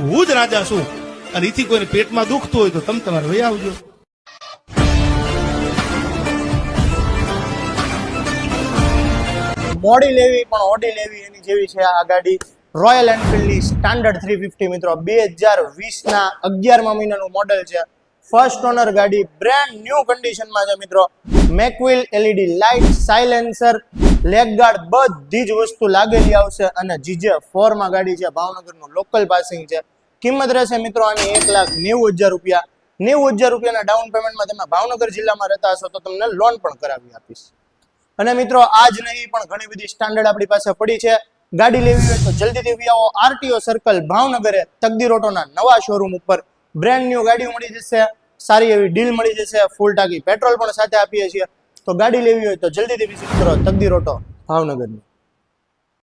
હું જ રાજા છું અને એથી કોઈને પેટમાં દુખતું હોય તો તમે તમારે વહી આવજો. મોડી લેવી પણ ઓડી લેવી એની જેવી છે આ ગાડી. રોયલ એનફિલ્ડની સ્ટાન્ડર્ડ 350 મિત્રો 2020 ના 11મા મહિનાનું મોડેલ છે. ફર્સ્ટ ઓનર ગાડી, બ્રેન્ડ ન્યૂ કન્ડિશનમાં છે મિત્રો. Mag wheel LED light, silencer, leg guard બધી જ વસ્તુ લાગેલી આવશે અને GJ4 માં ગાડી છે. ભાવનગરનું લોકલ પાસિંગ છે. કિંમત રહેશે મિત્રો આની 1,90,000 રૂપિયા. 90,000 રૂપિયાના ડાઉન પેમેન્ટમાં તમે ભાવનગર જિલ્લામાં રહેતા હશો તો તમને લોન પણ કરાવી આપીશ. અને મિત્રો આજ નહીં પણ ઘણી બધી સ્ટાન્ડર્ડ આપણી પાસે પડી છે. ગાડી લેવી હોય તો જલ્દીથી આવો RTO સર્કલ ભાવનગરે તકદીર ઓટોના નવા શોરૂમ ઉપર. બ્રેન્ડ ન્યૂ ગાડી મળી જશે, સારી એવી ડીલ મળી જશે, ફૂલ ટાંકી પેટ્રોલ પણ સાથે આપીએ છીએ. તો ગાડી લેવી હોય તો જલ્દીથી વિઝિટ કરો તકદીર ઓટો ભાવનગરની.